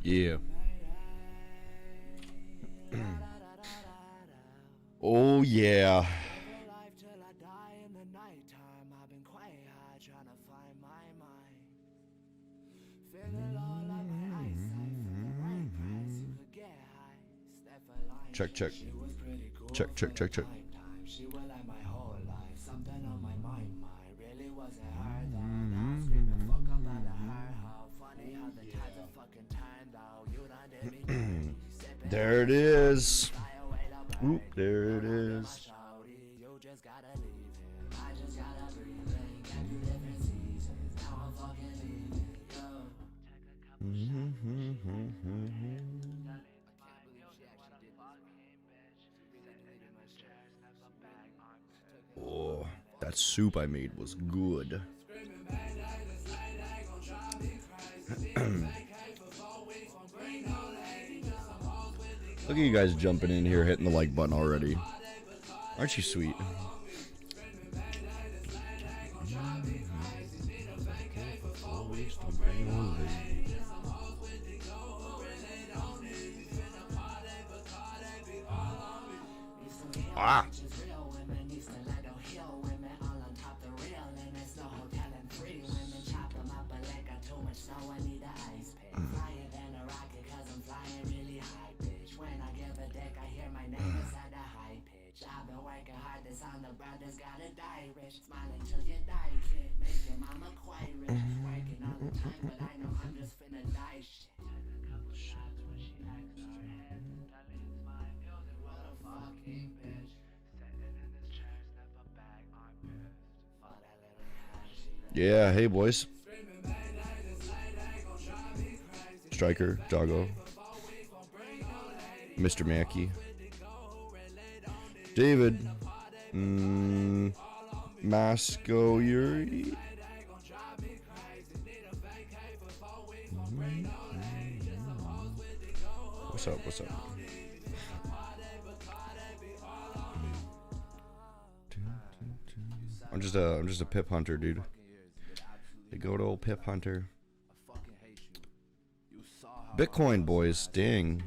Yeah. Oh yeah. Check, check. Check, check, check, check. There it is. Oop, there it is. Oh, that soup I made was good. Look at you guys jumping in here, hitting the like button already. Aren't you sweet? Ah! Yeah, hey boys. Striker, Doggo, Mr. Mackey, David, Masco Yuri. What's up? What's up? I'm just a pip hunter, dude. They go to old pip hunter. Bitcoin boys, dang.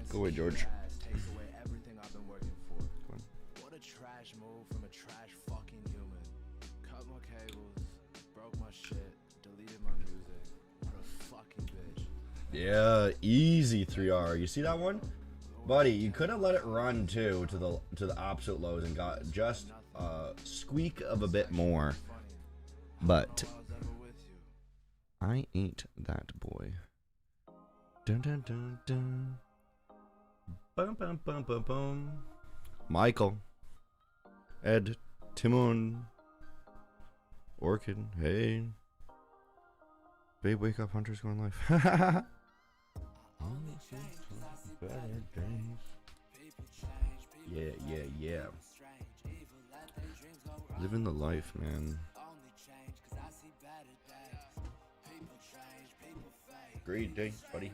Go away, George. What a trash move from a trash fucking human. Cut my cables, broke my shit, deleted my music. What a fucking bitch. Yeah, easy 3R. You see that one? Buddy, you could have let it run too to the absolute lows and got just a squeak of a bit more. But I ain't that boy. Dun dun dun dun. Bum bum bum bum bum. Michael, Ed, Timon, Orchid. Hey, babe, wake up! Hunter's going live. Yeah, yeah, yeah. Living the life, man. Great day, buddy.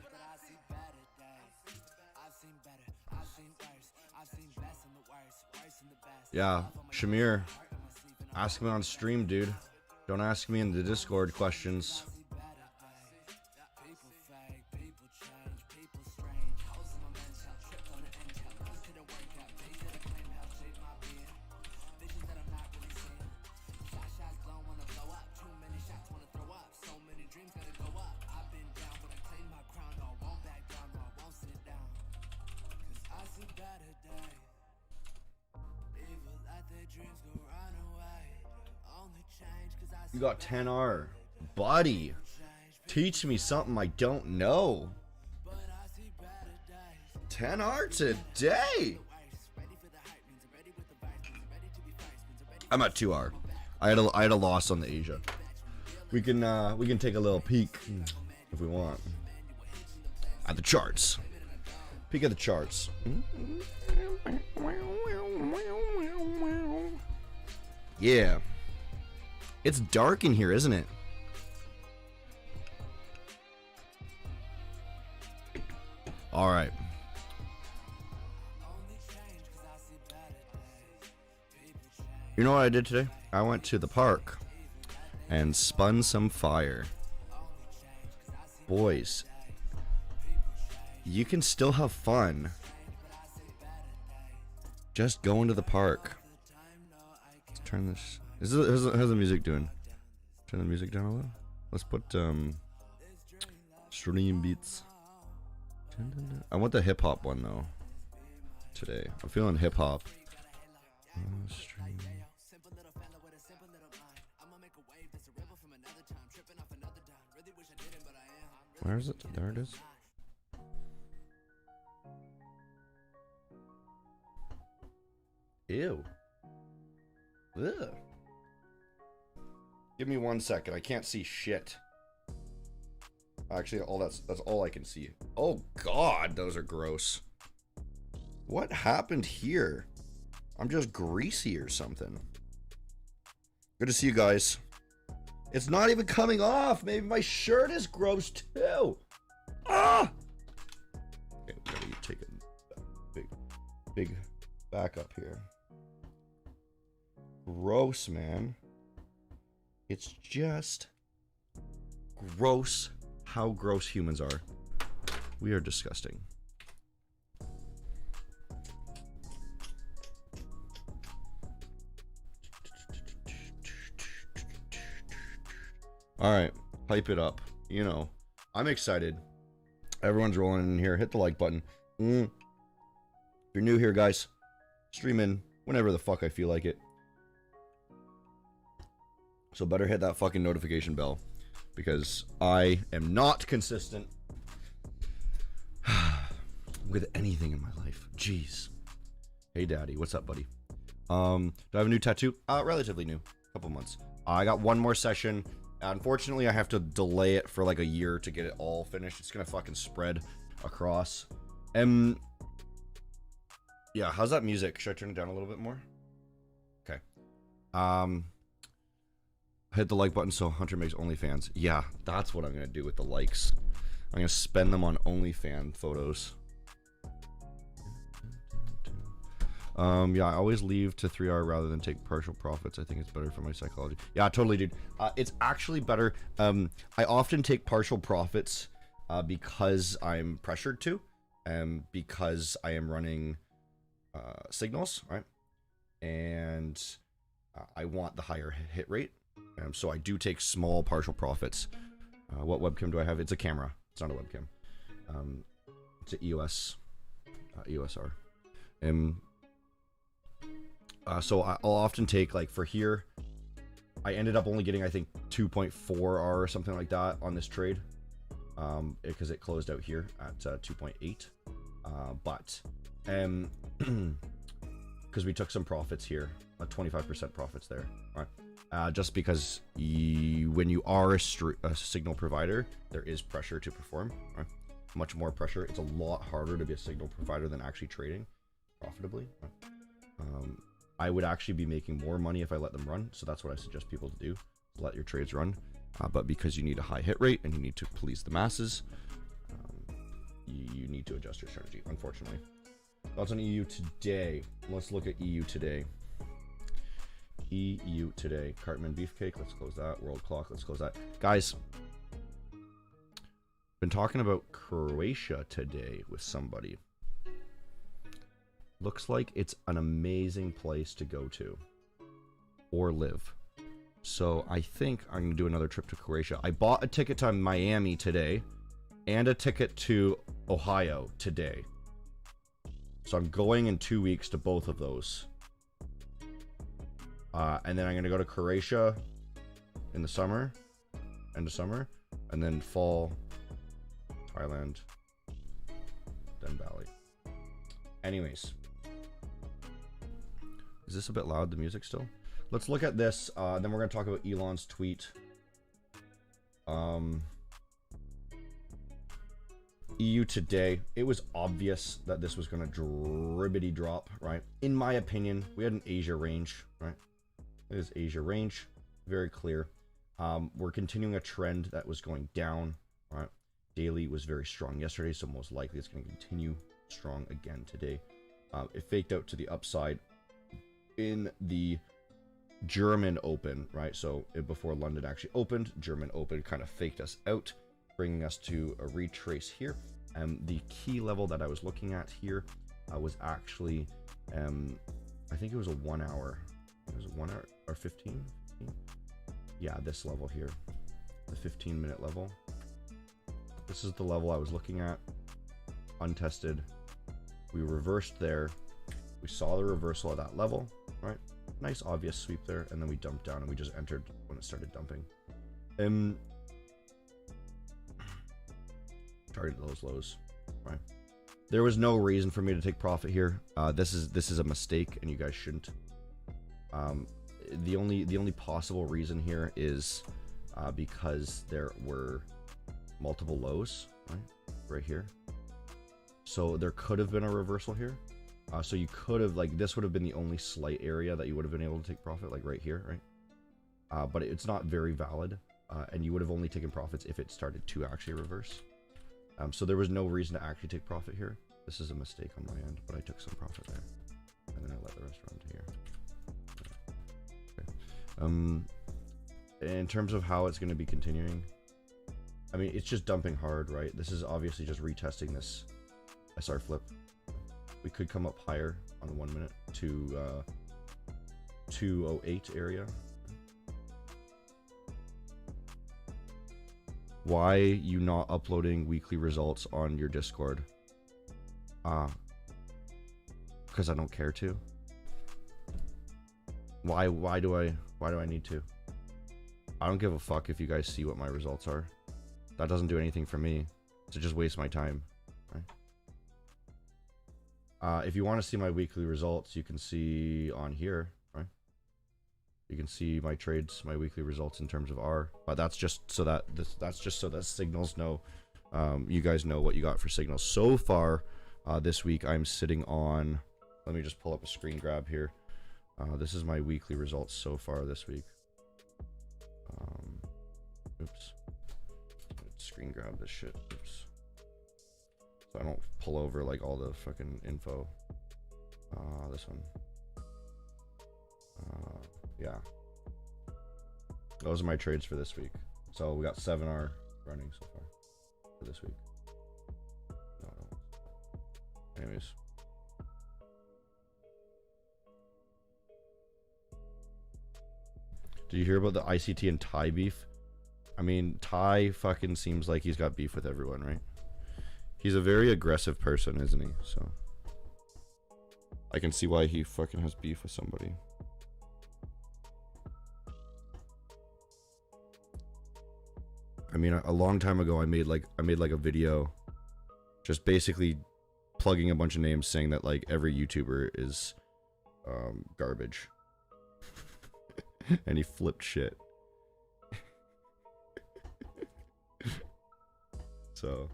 Yeah, Shamir, ask me on stream, dude. Don't ask me in the Discord questions. You got 10R. Buddy, teach me something I don't know. 10R today. I'm at 2R. I had a loss on the Asia. We can take a little peek if we want at the charts. Peek at the charts. Yeah. It's dark in here, isn't it? All right. You know what I did today? I went to the park and spun some fire. boys, you can still have fun just going to the park. Let's turn this. How's the music doing? Turn the music down a little. Let's put stream beats. I want the hip hop one though. Today, I'm feeling hip hop. Where is it? There it is. Ew. Ugh. Give me 1 second. I can't see shit. Actually, that's all I can see. Oh God, those are gross. What happened here? I'm just greasy or something. Good to see you guys. It's not even coming off. Maybe my shirt is gross too. Ah! Okay, we gotta take a big back up here. Gross, man. It's just gross how gross humans are. We are disgusting. All right, hype it up. You know, I'm excited. Everyone's rolling in here. Hit the like button. If you're new here, guys, stream in whenever the fuck I feel like it. So better hit that fucking notification bell because I am not consistent with anything in my life. Jeez. Hey, daddy. What's up, buddy? Do I have a new tattoo? Relatively new. Couple months. I got one more session. Unfortunately, I have to delay it for like a year to get it all finished. It's gonna fucking spread across. Yeah, how's that music? Should I turn it down a little bit more? Okay. Hit the like button so Hunter makes OnlyFans. Yeah, that's what I'm gonna do with the likes. I'm gonna spend them on OnlyFans photos. Yeah, I always leave to 3R rather than take partial profits. I think it's better for my psychology. Yeah, totally, dude. It's actually better. I often take partial profits because I'm pressured to, because I am running signals, right? And I want the higher hit rate. So I do take small partial profits. What webcam do I have? It's a camera. It's not a webcam. It's an EOS, EOSR. So I'll often take, like, for here, I ended up only getting, I think, 2.4R or something like that on this trade, because it closed out here at 2.8. But because we took some profits here, 25% profits there, right? Just because when you are a signal provider, there is pressure to perform, right? Much more pressure. It's a lot harder to be a signal provider than actually trading profitably, right? I would actually be making more money if I let them run, so that's what I suggest people to do. Let your trades run, but because you need a high hit rate and you need to please the masses, you need to adjust your strategy, unfortunately. Thoughts on EU today? Let's look at EU today. EU today. Cartman Beefcake, let's close that. World Clock, let's close that. Guys, been talking about Croatia today with somebody. Looks like it's an amazing place to go to or live. So I think I'm going to do another trip to Croatia. I bought a ticket to Miami today and a ticket to Ohio today. So I'm going in 2 weeks to both of those. And then I'm going to go to Croatia in the summer, end of summer, and then fall, Thailand, then Bali. Anyways. Is this a bit loud, the music still? Let's look at this, then we're going to talk about Elon's tweet. EU today, it was obvious that this was going to dribbity drop, right? In my opinion, we had an Asia range, right? It is Asia range, very clear. We're continuing a trend that was going down, right? Daily was very strong yesterday, so most likely it's going to continue strong again today. It faked out to the upside in the German Open, right? So before London actually opened, German Open kind of faked us out. bringing us to a retrace here. The key level that I was looking at here was actually, I think it was a 1 hour. It was a 1 hour or 15? Yeah, this level here, the 15-minute level. This is the level I was looking at, untested. We reversed there. We saw the reversal at that level, right? Nice obvious sweep there, and then we dumped down and we just entered when it started dumping. Target those lows, right? There was no reason for me to take profit here. This is a mistake, and you guys shouldn't. The only possible reason here is because there were multiple lows, right here. So there could have been a reversal here. So you could have, like, this would have been the only slight area that you would have been able to take profit, like right here, right? But it's not very valid, and you would have only taken profits if it started to actually reverse. So there was no reason to actually take profit here. This is a mistake on my end, but I took some profit there, and then I let the rest run to here. Okay. In terms of how it's going to be continuing, I mean, it's just dumping hard, right? This is obviously just retesting this SR flip. We could come up higher on the 1 minute to 208 area. Why you not uploading weekly results on your Discord? Because I don't care to. Why do I need to? I don't give a fuck if you guys see what my results are. That doesn't do anything for me. To just waste my time, right? If you want to see my weekly results, you can see on here, right? You can see my trades, my weekly results in terms of R. But that's just so that signals know, you guys know what you got for signals. So far, this week I'm sitting on. Let me just pull up a screen grab here. This is my weekly results so far this week. Oops. Let's screen grab this shit. Oops. So I don't pull over like all the fucking info. This one. Yeah. Those are my trades for this week. So we got 7R running so far for this week. No. Anyways. Did you hear about the ICT and Ty beef? I mean, Ty fucking seems like he's got beef with everyone, right? He's a very aggressive person, isn't he? So I can see why he fucking has beef with somebody. I mean, a long time ago, I made like a video just basically plugging a bunch of names saying that like every YouTuber is garbage. And he flipped shit. So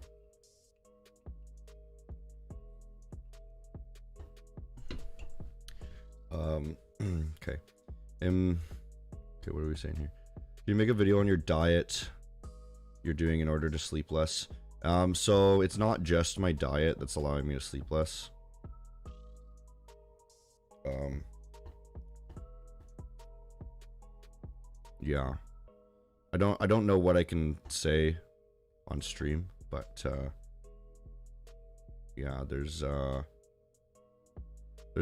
okay. Okay, what are we saying here? You make a video on your diet you're doing in order to sleep less. So it's not just my diet that's allowing me to sleep less. Yeah. I don't know what I can say on stream, but yeah, there's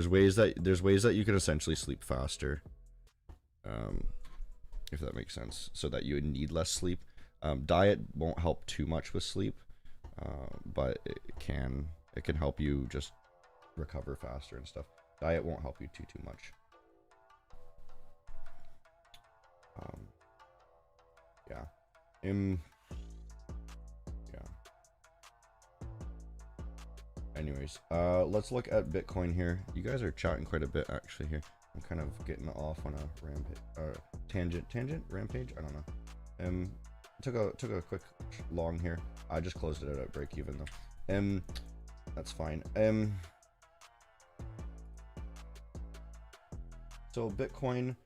ways that you can essentially sleep faster. If that makes sense, so that you need less sleep. Diet won't help too much with sleep, but it can help you just recover faster and stuff. Diet won't help you too much. Yeah. Yeah. Anyways, let's look at Bitcoin here. You guys are chatting quite a bit actually here. I'm kind of getting off on a rampage, rampage. I don't know. Took a quick long here. I just closed it out at break even though. That's fine. So Bitcoin,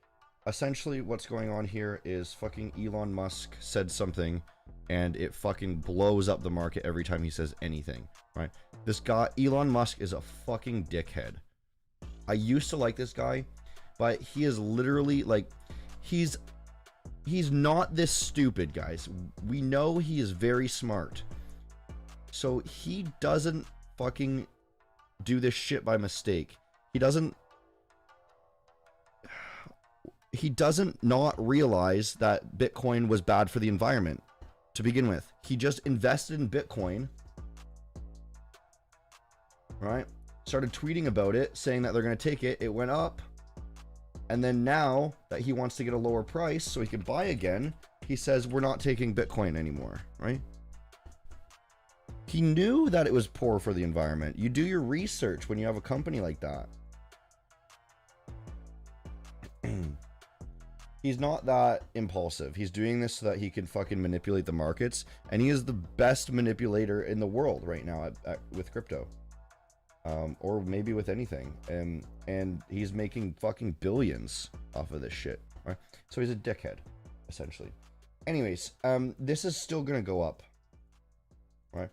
essentially what's going on here is fucking Elon Musk said something and it fucking blows up the market every time he says anything, right? This guy, Elon Musk, is a fucking dickhead. I used to like this guy, but he is literally like, he's He's not this stupid, guys. We know he is very smart. So he doesn't fucking do this shit by mistake. He doesn't not realize that Bitcoin was bad for the environment to begin with. He just invested in Bitcoin, right? Started tweeting about it, saying that they're going to take it. It went up. And then now that he wants to get a lower price so he can buy again, he says we're not taking Bitcoin anymore, right? He knew that it was poor for the environment. You do your research when you have a company like that. He's not that impulsive. He's doing this so that he can fucking manipulate the markets. And he is the best manipulator in the world right now with crypto. Or maybe with anything. And he's making fucking billions off of this shit. Right? So he's a dickhead, essentially. Anyways, this is still going to go up. Right?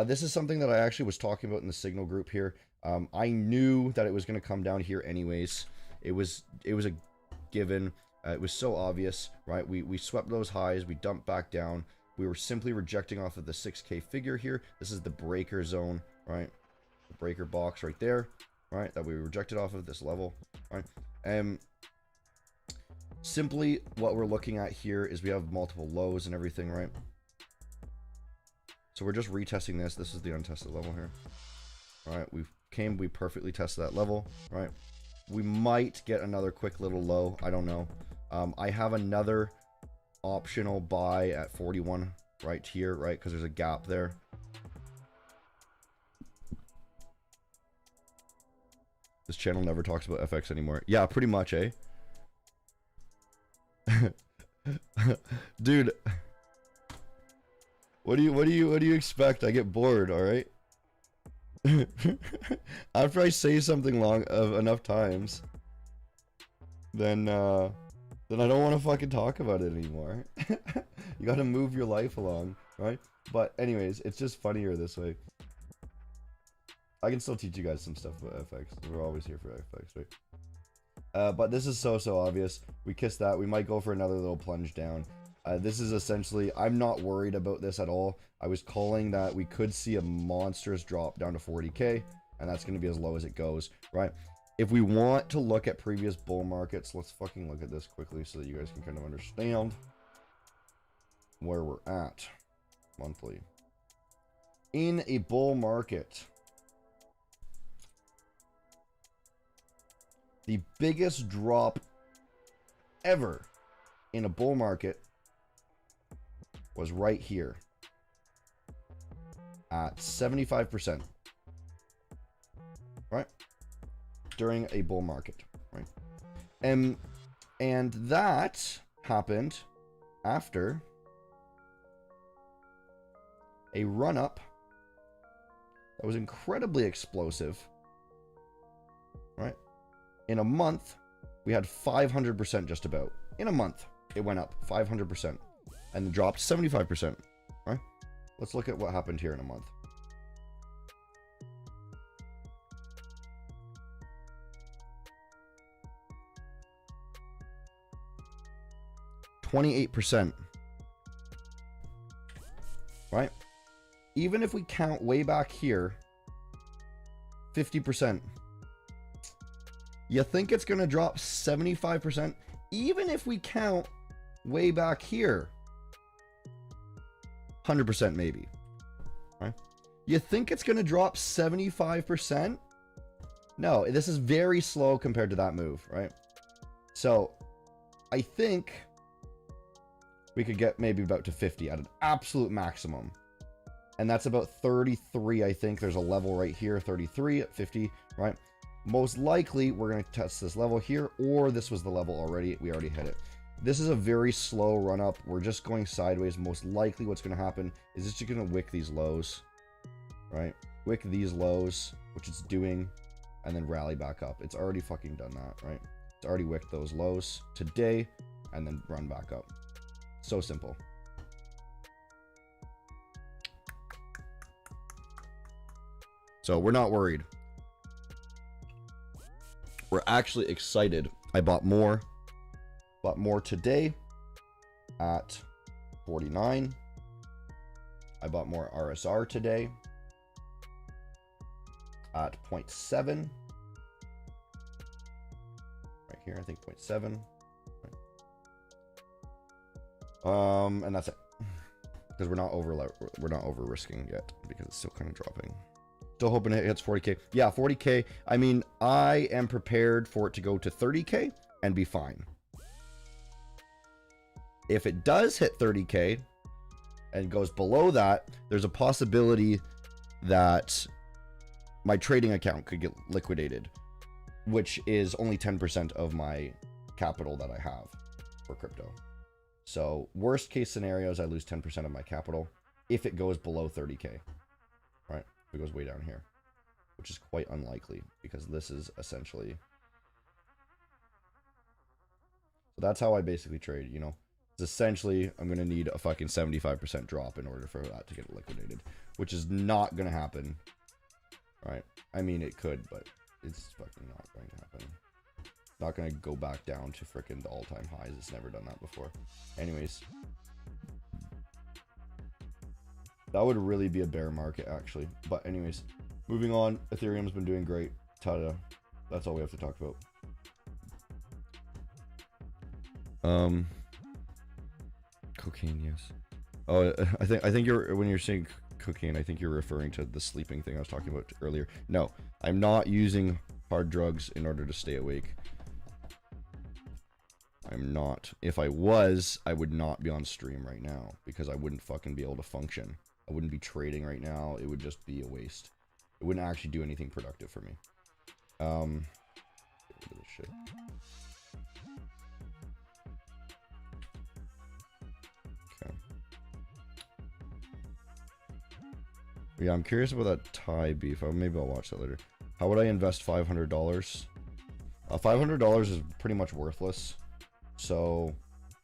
This is something that I actually was talking about in the Signal group here. I knew that it was going to come down here anyways. It was a given. It was so obvious, right? We swept those highs. We dumped back down. We were simply rejecting off of the 6K figure here. This is the breaker zone, right? The breaker box right there, right? That we rejected off of this level, right? Simply what we're looking at here is we have multiple lows and everything, right? So we're just retesting this. This is the untested level here. All right, we perfectly tested that level, right? We might get another quick little low. I don't know. I have another optional buy at 41 right here, right? Because there's a gap there. This channel never talks about FX anymore. Yeah, pretty much, eh? Dude, what do you expect? I get bored, all right? After I say something enough times, then I don't want to fucking talk about it anymore. You got to move your life along, right? But anyways, it's just funnier this way. I can still teach you guys some stuff about FX. We're always here for FX, right? But this is so obvious. We kissed that. We might go for another little plunge down. This is essentially, I'm not worried about this at all. I was calling that we could see a monstrous drop down to 40K, and that's going to be as low as it goes, right? If we want to look at previous bull markets, let's fucking look at this quickly so that you guys can kind of understand where we're at monthly. In a bull market, the biggest drop ever in a bull market was right here at 75%, right? During a bull market, right? And that happened after a run up that was incredibly explosive, right? In a month, we had 500% just about. In a month, it went up 500% and dropped 75%, right? Let's look at what happened here in a month. %, right? Even if we count way back here, 50%. You think it's going to drop 75%? Even if we count way back here, 100% maybe, right? You think it's going to drop 75%? No, this is very slow compared to that move, right? So I think we could get maybe about to 50 at an absolute maximum. And that's about 33, I think. There's a level right here, 33 at 50, right? Most likely, we're going to test this level here, or this was the level already. We already hit it. This is a very slow run up. We're just going sideways. Most likely what's going to happen is it's just going to wick these lows, right? Wick these lows, which it's doing, and then rally back up. It's already fucking done that, right? It's already wicked those lows today, and then run back up. So simple. So we're not worried. We're actually excited. I bought more today, at 49. I bought more RSR today at 0.7. Right here, I think 0.7. And that's it. Because we're not over risking yet because it's still kind of dropping. Still hoping it hits 40k. Yeah, 40k. I mean, I am prepared for it to go to 30k and be fine. If it does hit 30k and goes below that, there's a possibility that my trading account could get liquidated, which is only 10% of my capital that I have for crypto. So worst case scenarios, I lose 10% of my capital if it goes below 30k, right? If it goes way down here, which is quite unlikely because this is essentially, so that's how I basically trade, you know. It's essentially, I'm going to need a fucking 75% drop in order for that to get liquidated, which is not going to happen, right? I mean, it could, but it's fucking not going to happen. Not going to go back down to frickin' the all-time highs. It's never done that before. Anyways. That would really be a bear market, actually. But anyways, moving on. Ethereum's been doing great. Ta-da. That's all we have to talk about. Cocaine, yes. Oh, I think you're, when you're saying cocaine, I think you're referring to the sleeping thing I was talking about earlier. No, I'm not using hard drugs in order to stay awake. I'm not. If I was, I would not be on stream right now because I wouldn't fucking be able to function. I wouldn't be trading right now. It would just be a waste. It wouldn't actually do anything productive for me. Get rid of this shit. Okay. Yeah, I'm curious about that Thai beef. Maybe I'll watch that later. How would I invest $500? $500 is pretty much worthless. So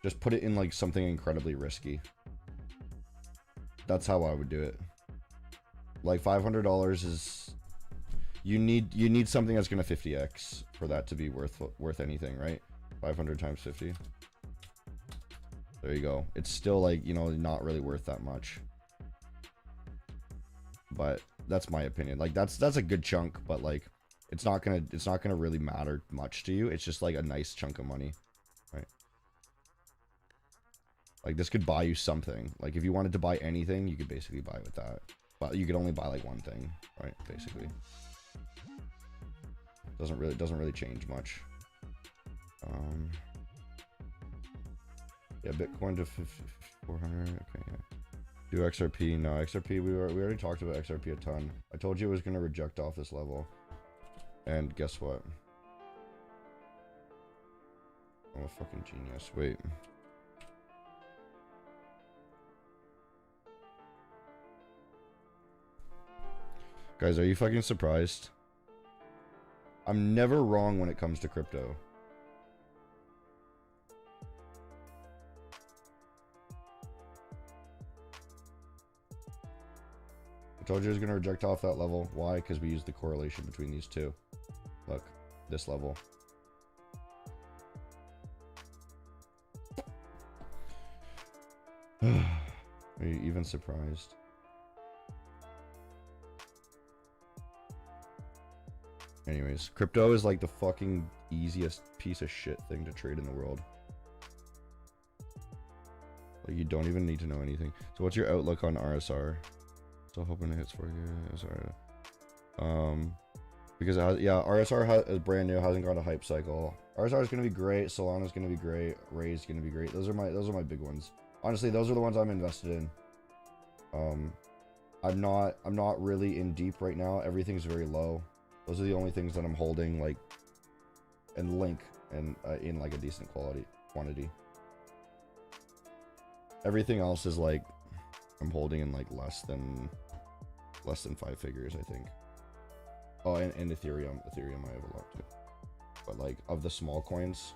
just put it in like something incredibly risky. That's how I would do it. Like $500 is, you need something that's gonna 50x for that to be worth anything, right? 500 times 50. There you go. It's still like, you know, not really worth that much. But that's my opinion. Like that's a good chunk, but like it's not gonna really matter much to you. It's just like a nice chunk of money, right? Like this could buy you something. Like if you wanted to buy anything, you could basically buy with that. But you could only buy like one thing, right? Basically. Doesn't really change much. Yeah, Bitcoin to 400. Okay, yeah. Do XRP? No, XRP. We already talked about XRP a ton. I told you it was gonna reject off this level, and guess what? I'm a fucking genius. Wait. Guys, are you fucking surprised? I'm never wrong when it comes to crypto. I told you it was going to reject off that level. Why? Because we used the correlation between these two. Look, this level. Are you even surprised? Anyways, crypto is like the fucking easiest piece of shit thing to trade in the world. Like you don't even need to know anything. So what's your outlook on RSR? Still hoping it hits 40. Sorry. Because it has, yeah, RSR is brand new, hasn't got a hype cycle. RSR is gonna be great. Solana's gonna be great. Ray's gonna be great. Those are my big ones. Honestly, those are the ones I'm invested in. I'm not really in deep right now. Everything's very low. Those are the only things that I'm holding, like, and Link, and in like a decent quantity. Everything else is like I'm holding in like less than 5 figures, I think. Oh, and Ethereum. Ethereum I have a lot too. But like of the small coins,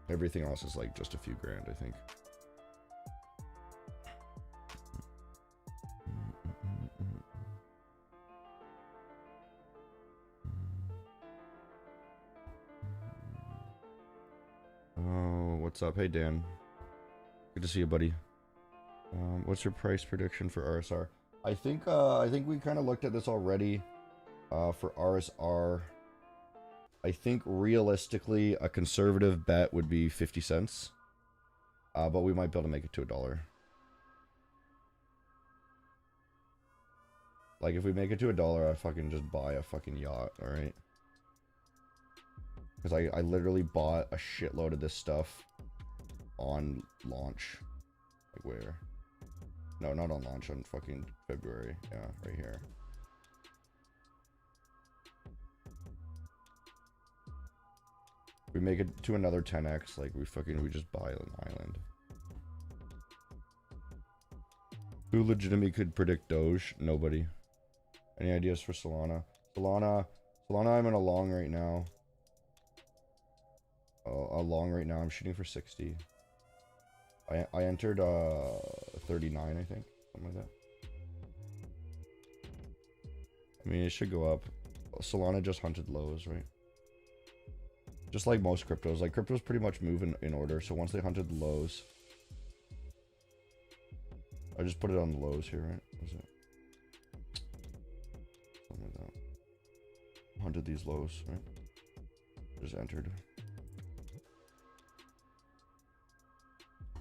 everything else is like just a few grand, I think. what's up? Hey, Dan. Good to see you, buddy. What's your price prediction for RSR? I think we kind of looked at this already. For RSR, I think realistically a conservative bet would be 50 cents. But we might be able to make it to $1. Like if we make it to $1, I fucking just buy a fucking yacht, alright? Because I literally bought a shitload of this stuff on launch. Like where? No, not on launch, on fucking February. Yeah, right here. We make it to another 10x, like we just buy an island. Who legitimately could predict Doge? Nobody. Any ideas for Solana? Solana, I'm in a long right now. I'm shooting for 60. I entered 39, I think, something like that. I mean, it should go up. Solana just hunted lows, right? Just like most cryptos. Like cryptos pretty much move in order. So once they hunted the lows, I just put it on the lows here, right? What is it? Something like that. Hunted these lows, right? Just entered.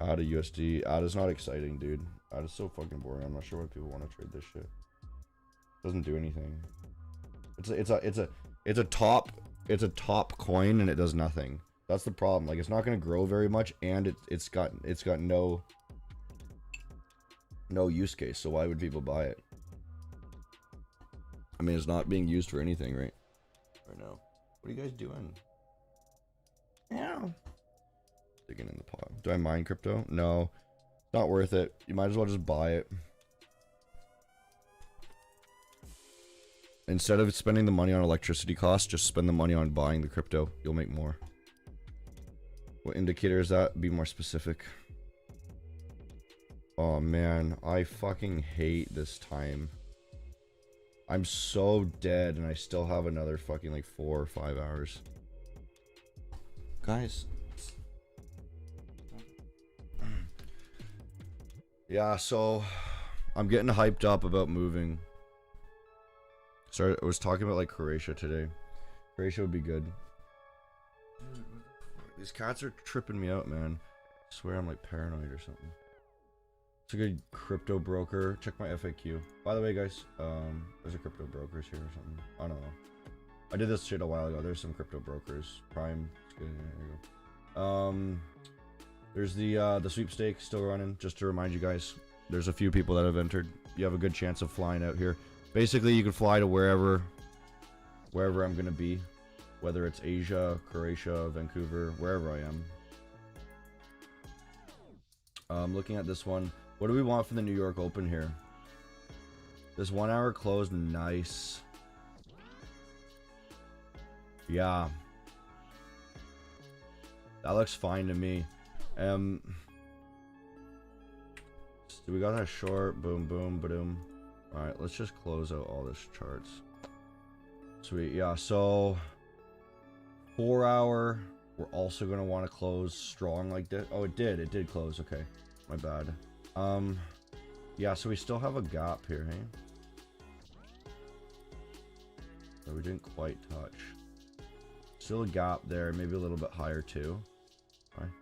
Add a USD. Add is not exciting, dude. Add is so fucking boring. I'm not sure why people want to trade this shit. Doesn't do anything. It's a top coin and it does nothing. That's the problem. Like it's not going to grow very much, and it's got no use case. So why would people buy it? I mean, it's not being used for anything right now. What are you guys doing? Yeah. Digging in the pot. Do I mine crypto? No. Not worth it. You might as well just buy it. Instead of spending the money on electricity costs, just spend the money on buying the crypto. You'll make more. What indicator is that? Be more specific. Oh man, I fucking hate this time. I'm so dead and I still have another fucking like 4 or 5 hours. Guys. Yeah, so I'm getting hyped up about moving. So I was talking about like Croatia today. Croatia would be good. Dude, these cats are tripping me out, man. I swear I'm like paranoid or something. It's a good crypto broker. Check my FAQ. By the way, guys, there's a crypto brokers here or something. I don't know. I did this shit a while ago. There's some crypto brokers. Prime. There you go. There's the sweepstakes still running. Just to remind you guys, there's a few people that have entered. You have a good chance of flying out here. Basically, you can fly to wherever I'm gonna be, whether it's Asia, Croatia, Vancouver, wherever I am. Looking at this one, what do we want for the New York Open here? This 1 hour close, nice. Yeah, that looks fine to me. So we got that short, boom, boom, boom. All right, let's just close out all this charts. Sweet, yeah. So 4 hour, we're also gonna want to close strong like this. Oh, it did close. Okay, my bad. Yeah. So we still have a gap here, hey? So we didn't quite touch. Still a gap there, maybe a little bit higher too. All right.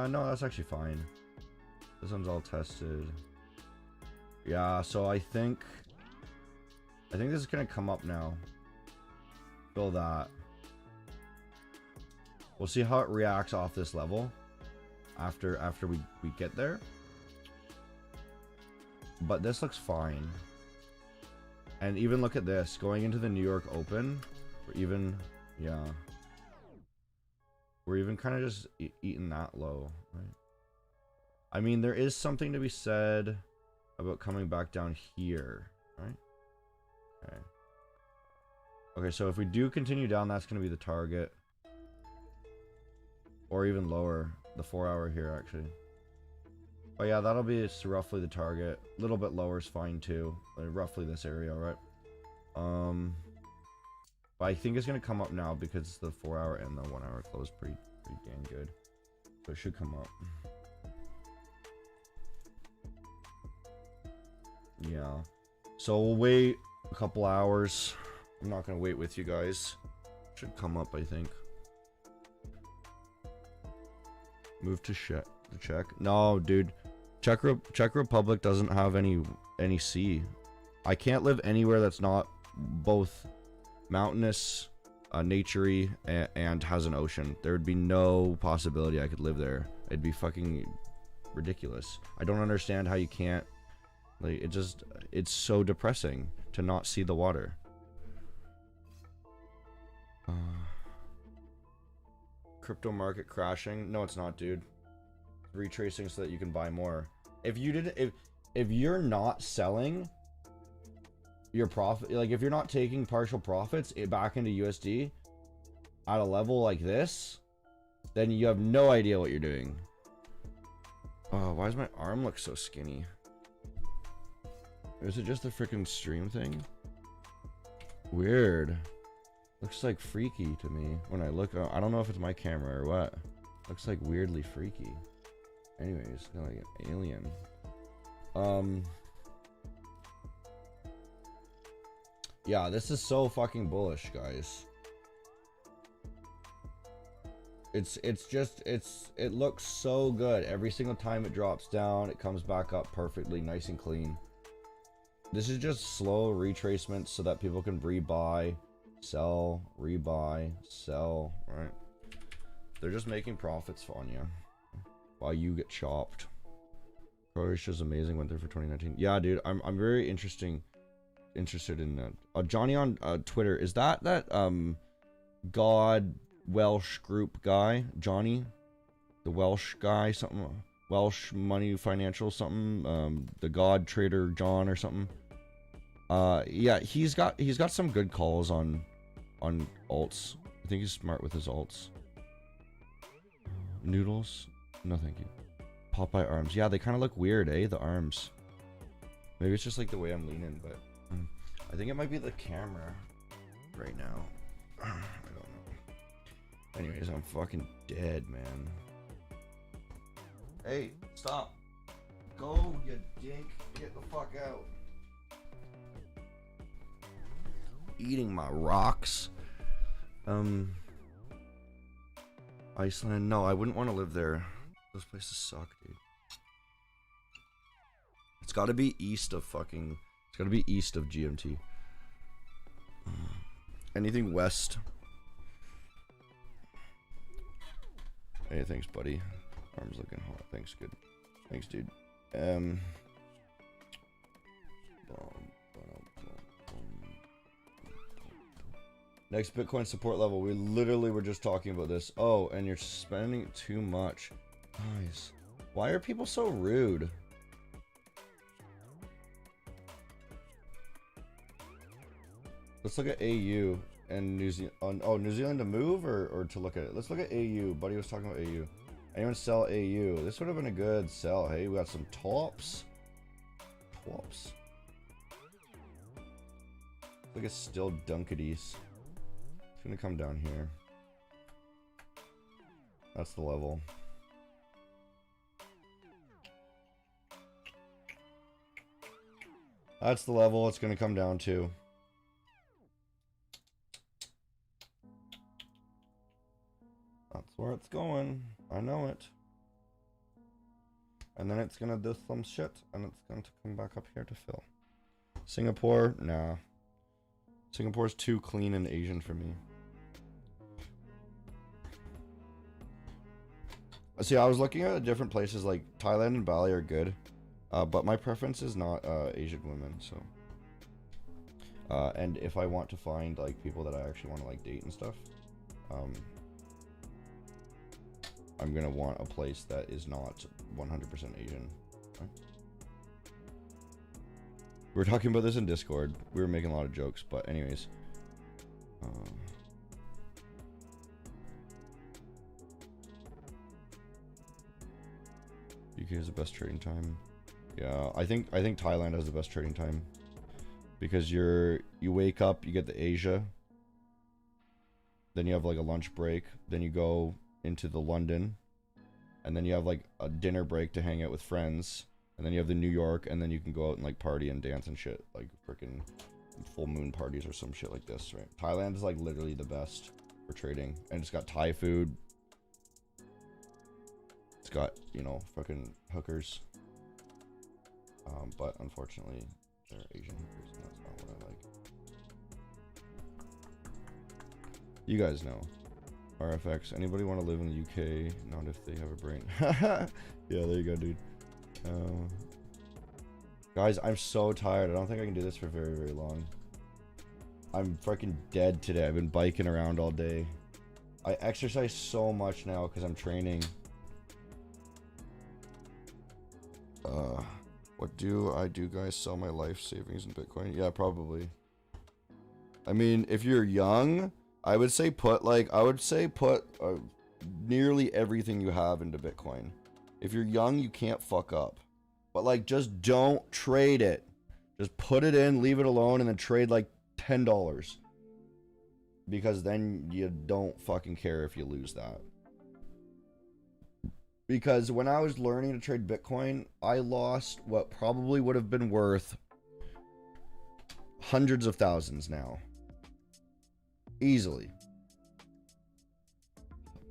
No, that's actually fine. This one's all tested. Yeah, so I think this is gonna come up now. Fill that. We'll see how it reacts off this level after we get there. But this looks fine. And even look at this, going into the New York Open, we're even kind of just eating that low, right? I mean, there is something to be said about coming back down here, right? Okay, so if we do continue down, that's going to be the target. Or even lower, the 4 hour here, actually. But yeah, that'll be roughly the target. A little bit lower is fine, too. Like roughly this area, right? But I think it's going to come up now because the 4 hour and the 1 hour close pretty dang good. So it should come up. Yeah. So we'll wait a couple hours. I'm not gonna wait with you guys. Should come up, I think. Move to check. No, dude. Czech Republic doesn't have any sea. I can't live anywhere that's not both mountainous, naturey, and has an ocean. There would be no possibility I could live there. It'd be fucking ridiculous. I don't understand how you can't. Like, it's so depressing to not see the water. Crypto market crashing? No, it's not, dude. Retracing so that you can buy more. If you're not selling your profit, like if you're not taking partial profits back into USD at a level like this, then you have no idea what you're doing. Oh, why does my arm look so skinny? Is it just the freaking stream thing? Weird. Looks like freaky to me when I look. I don't know if it's my camera or what. Looks like weirdly freaky. Anyways, like an alien. Yeah, this is so fucking bullish, guys. It looks so good. Every single time it drops down, it comes back up perfectly, nice and clean. This is just slow retracements so that people can rebuy, sell, rebuy, sell, right? They're just making profits on you while you get chopped. Croatia's amazing, went there for 2019. Yeah, dude, I'm very interested in that. Johnny on Twitter, is that God Welsh group guy, Johnny, the Welsh guy, something, Welsh Money Financial something, the God Trader John or something. Yeah, he's got some good calls on alts. I think he's smart with his alts. Noodles? No, thank you. Popeye arms. Yeah, they kind of look weird, eh? The arms. Maybe it's just like the way I'm leaning, but I think it might be the camera right now. I don't know. Anyways, I'm fucking dead, man. Hey, stop. Go, you dink. Get the fuck out. Eating my rocks. Iceland. No, I wouldn't want to live there. Those places suck, dude. It's got to be east of fucking. It's got to be east of GMT. Anything west. Hey, thanks, buddy. Arm's looking hot. Thanks, good. Thanks, dude. Next Bitcoin support level. We literally were just talking about this. Oh, and you're spending too much. Nice. Why are people so rude? Let's look at AU and New Zealand. Oh, New Zealand to move or to look at it? Let's look at AU. Buddy was talking about AU. Anyone sell AU? This would have been a good sell. Hey, we got some tops. Tops. Look at still Dunkadies. It's gonna come down here. That's the level. That's the level it's gonna come down to. That's where it's going. I know it. And then it's gonna do some shit, and it's going to come back up here to fill. Singapore, nah. Singapore's too clean and Asian for me. See, I was looking at different places, like Thailand and Bali are good, but my preference is not Asian women. So, and if I want to find like people that I actually want to like date and stuff, I'm gonna want a place that is not 100% Asian. Right? We were talking about this in Discord. We were making a lot of jokes, but anyways. UK is the best trading time. Yeah, I think Thailand has the best trading time because you wake up, you get the Asia, then you have like a lunch break, then you go into the London, and then you have like a dinner break to hang out with friends, and then you have the New York, and then you can go out and like party and dance and shit, like freaking full moon parties or some shit like this, right? Thailand is like literally the best for trading, and it's got Thai food. It's got, you know, fucking hookers. But unfortunately, they're Asian hookers, and that's not what I like. You guys know. RFX. Anybody want to live in the UK? Not if they have a brain. Yeah, there you go, dude. Guys, I'm so tired. I don't think I can do this for very, very long. I'm freaking dead today. I've been biking around all day. I exercise so much now because I'm training. What do I do, guys? Sell my life savings in Bitcoin? Yeah, probably. I mean, if you're young, I would say put nearly everything you have into Bitcoin. If you're young, you can't fuck up. But like, just don't trade it. Just put it in, leave it alone, and then trade like $10. Because then you don't fucking care if you lose that. Because when I was learning to trade Bitcoin, I lost what probably would have been worth hundreds of thousands now. Easily.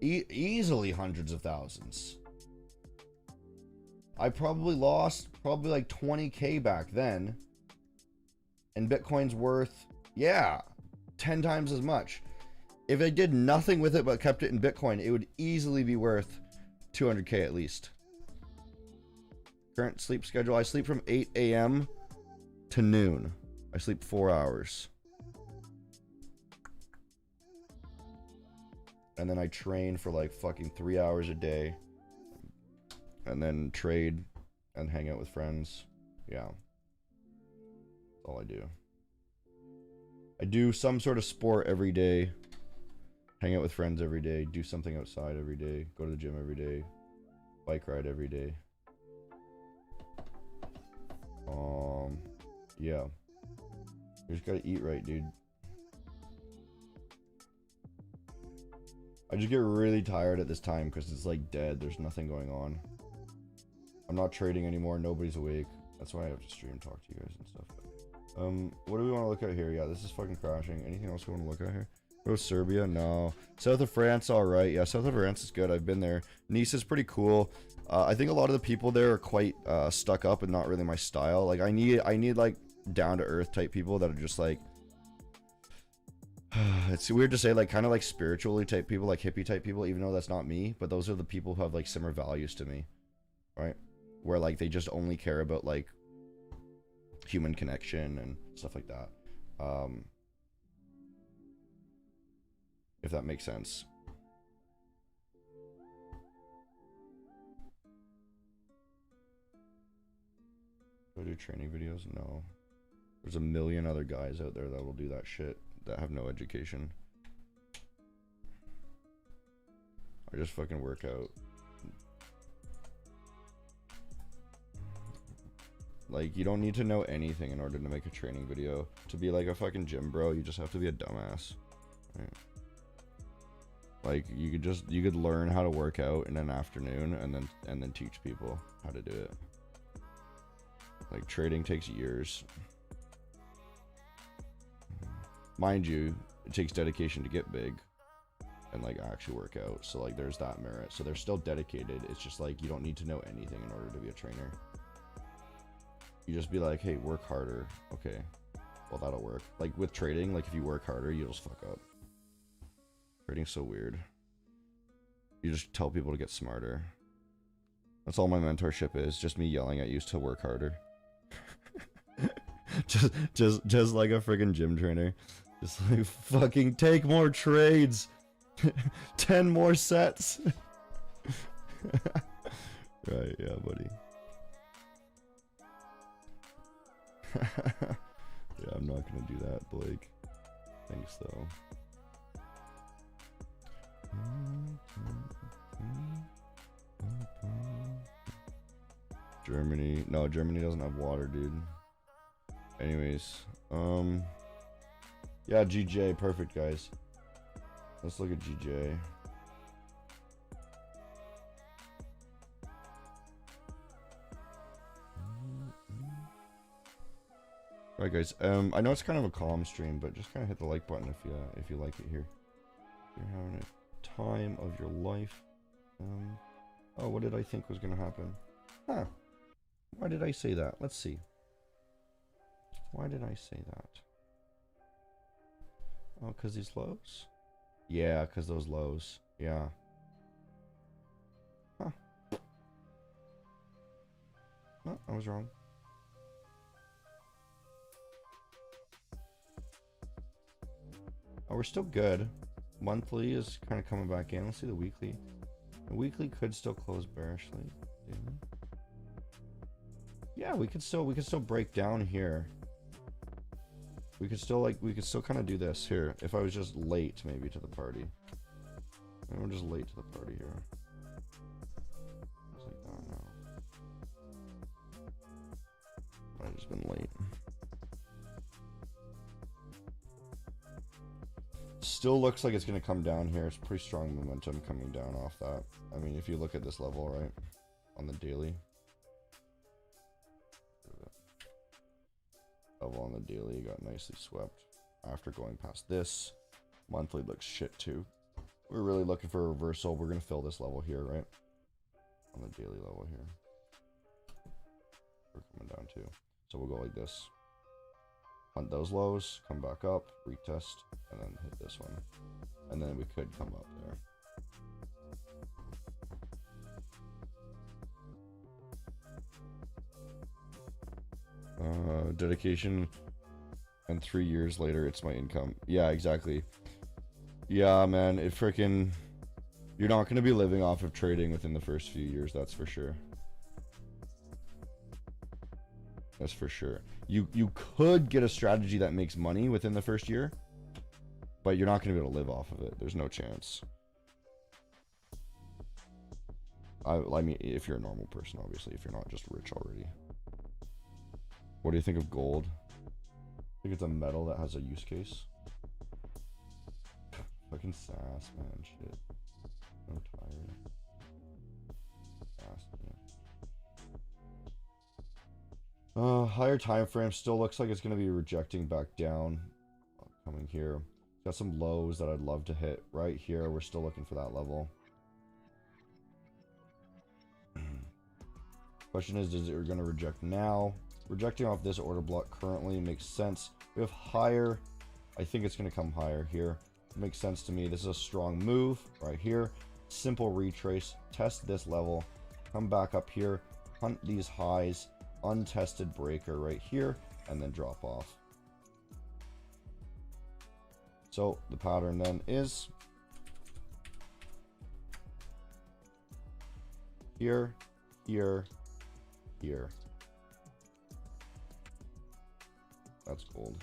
Easily hundreds of thousands. I probably lost like 20K back then. And Bitcoin's worth, yeah, 10 times as much. If I did nothing with it but kept it in Bitcoin, it would easily be worth 200K at least. Current sleep schedule. I sleep from 8 a.m. to noon. I sleep 4 hours. And then I train for like fucking 3 hours a day. And then trade and hang out with friends. Yeah. That's all I do. I do some sort of sport every day. Hang out with friends every day. Do something outside every day. Go to the gym every day. Bike ride every day. Yeah. You just gotta eat right, dude. I just get really tired at this time because it's like dead. There's nothing going on. I'm not trading anymore. Nobody's awake. That's why I have to stream, talk to you guys and stuff. What do we want to look at here? Yeah, this is fucking crashing. Anything else we want to look at here? Oh, Serbia? No. South of France, alright. Yeah, south of France is good. I've been there. Nice is pretty cool. I think a lot of the people there are quite stuck up and not really my style. Like, I need like down-to-earth type people that are just like... It's weird to say, like, kind of like spiritually type people, like hippie type people, even though that's not me. But those are the people who have like similar values to me. Right? Where like they just only care about like human connection and stuff like that. If that makes sense. Do I do training videos? No. There's a million other guys out there that will do that shit that have no education. I just fucking work out. Like, you don't need to know anything in order to make a training video. To be like a fucking gym bro, you just have to be a dumbass. Right? Like, you could learn how to work out in an afternoon and then teach people how to do it. Like, trading takes years. Mind you, it takes dedication to get big and like actually work out. So like there's that merit. So they're still dedicated. It's just like you don't need to know anything in order to be a trainer. You just be like, hey, work harder. Okay, well, that'll work. Like with trading, like if you work harder, you'll just fuck up. Trading's so weird. You just tell people to get smarter. That's all my mentorship is. Just me yelling at you to work harder. just like a friggin' gym trainer. Just like, fucking take more trades. 10 more sets. Right, yeah, buddy. Yeah, I'm not gonna do that, Blake. Thanks, though. Germany. No, Germany doesn't have water, dude. Anyways, yeah, GJ, perfect, guys. Let's look at GJ. Alright guys, I know it's kind of a calm stream, but just kind of hit the like button if you like it here. You're having a time of your life. Oh, what did I think was gonna happen? Huh. Why did I say that? Let's see. Why did I say that? Oh, because these lows? Yeah, because those lows. Yeah. Huh. No, I was wrong. Oh, we're still good. Monthly is kind of coming back in. Let's see the weekly. The weekly could still close bearishly. Yeah, we could still break down here. We could still kind of do this here. If I was just late maybe to the party. And we're just late to the party here. It's like, oh no. I've just been late. Still looks like it's going to come down here. It's pretty strong momentum coming down off that. I mean, if you look at this level, right, on the daily. Level on the daily got nicely swept after going past this. Monthly looks shit too. We're really looking for a reversal. We're going to fill this level here, right? On the daily level here. We're coming down too. So we'll go like this. Hunt those lows, come back up, retest, and then hit this one. And then we could come up there. Dedication, and 3 years later, it's my income. Yeah, exactly. Yeah, man, it freaking... You're not going to be living off of trading within the first few years, that's for sure. That's for sure. You could get a strategy that makes money within the first year, but you're not going to be able to live off of it. There's no chance. I mean, if you're a normal person, obviously, if you're not just rich already. What do you think of gold? I think it's a metal that has a use case. Fucking sass, man. Shit. I'm tired. Sass, man. Higher time frame still looks like it's going to be rejecting back down. Coming here. Got some lows that I'd love to hit right here. We're still looking for that level. Question is it going to reject now? Rejecting off this order block currently makes sense. We have higher. I think it's going to come higher here. It makes sense to me. This is a strong move right here. Simple retrace. Test this level. Come back up here. Hunt these highs. Untested breaker right here. And then drop off. So the pattern then is here, here, here. That's gold.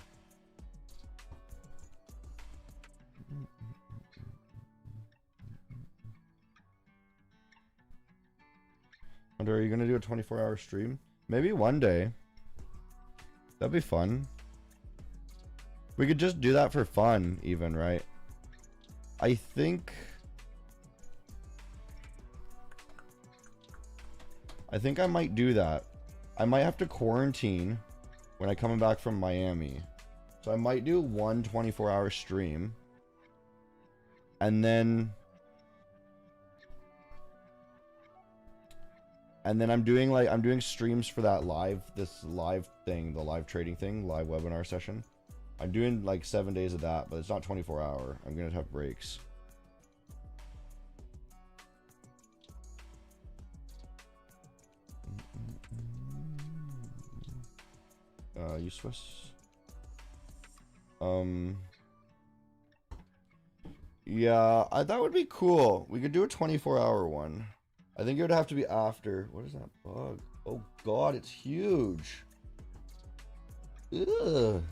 Wonder, are you gonna do a 24-hour stream? Maybe one day. That'd be fun. We could just do that for fun, even, right? I think I might do that. I might have to quarantine when I come back from Miami. So I might do one 24-hour stream. And then I'm doing streams for that this live thing, the live trading thing, live webinar session. I'm doing like 7 days of that, but it's not 24-hour. I'm gonna have breaks. You Swiss. Yeah, that would be cool. We could do a 24-hour one. I think it would have to be after. What is that bug? Oh god, it's huge. Ugh.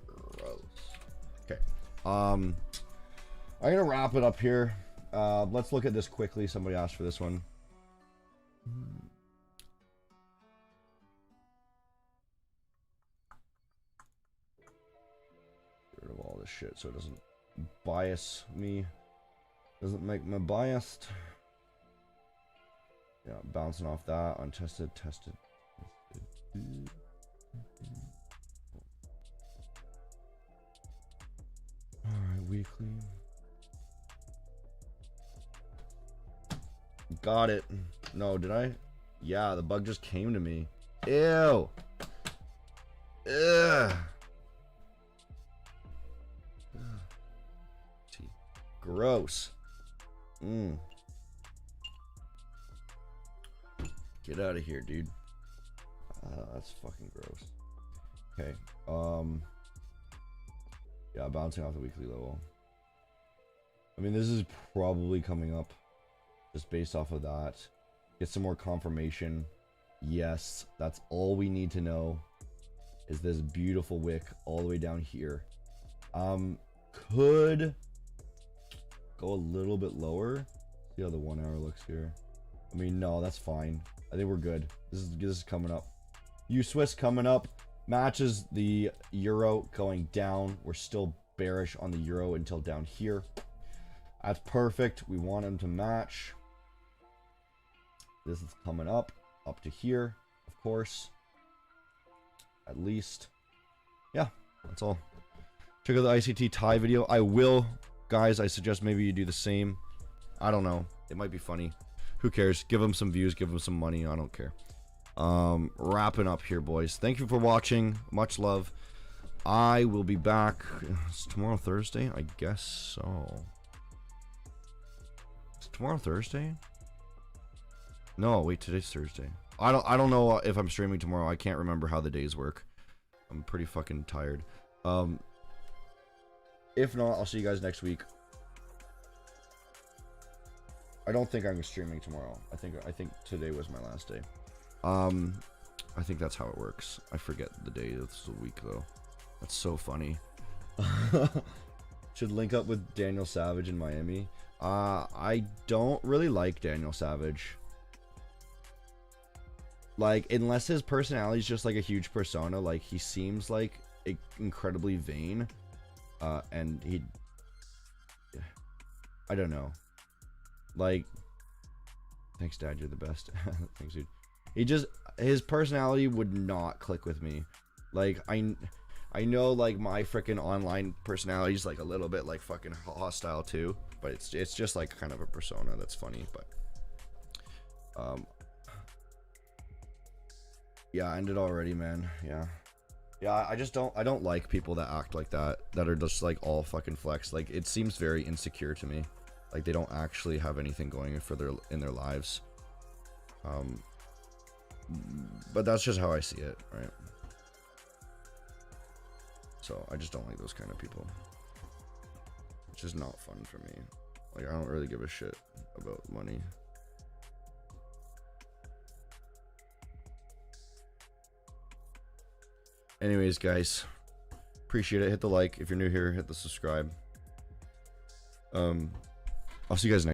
Gross. Okay. I'm gonna wrap it up here. Let's look at this quickly. Somebody asked for this one. Get rid of all this shit so it doesn't bias me. Doesn't make me biased. Yeah, bouncing off that. Untested, tested. Alright, weekly. Got it. No, did I? Yeah, the bug just came to me. Ew. Ugh. Gross. Get out of here, dude. That's fucking gross. Okay. Yeah, bouncing off the weekly level. I mean, this is probably coming up just based off of that. Get some more confirmation. Yes, that's all we need to know. Is this beautiful wick all the way down here. Could go a little bit lower. See how the 1 hour looks here. I mean, no, that's fine. I think we're good. This is coming up. U-Swiss coming up. Matches the euro going down. We're still bearish on the euro until down here. That's perfect. We want them to match. This is coming up to here, of course. At least. Yeah, that's all. Check out the ICT tie video. I will, guys. I suggest maybe you do the same. I don't know. It might be funny. Who cares? Give them some views. Give them some money. I don't care. Wrapping up here, boys. Thank you for watching. Much love. I will be back. Is tomorrow Thursday? I guess so. Is tomorrow Thursday? No, wait. Today's Thursday. I don't know if I'm streaming tomorrow. I can't remember how the days work. I'm pretty fucking tired. If not, I'll see you guys next week. I don't think I'm streaming tomorrow. I think today was my last day. I think that's how it works. I forget the day of the week though. That's so funny. Should link up with Daniel Savage in Miami. I don't really like Daniel Savage. Like, unless his personality is just like a huge persona, like he seems like incredibly vain, and I don't know. Like, thanks, Dad, you're the best. Thanks, dude. His personality would not click with me. Like, I know, like, my freaking online personality is like a little bit like fucking hostile too, but it's just like kind of a persona that's funny. But yeah, ended already, man. Yeah, I don't like people that act like that are just like all fucking flex. Like, it seems very insecure to me. Like, they don't actually have anything going in their lives. But that's just how I see it, right? So I just don't like those kind of people. It's just not fun for me. Like, I don't really give a shit about money. Anyways, guys, appreciate it. Hit the like. If you're new here, hit the subscribe. I'll see you guys next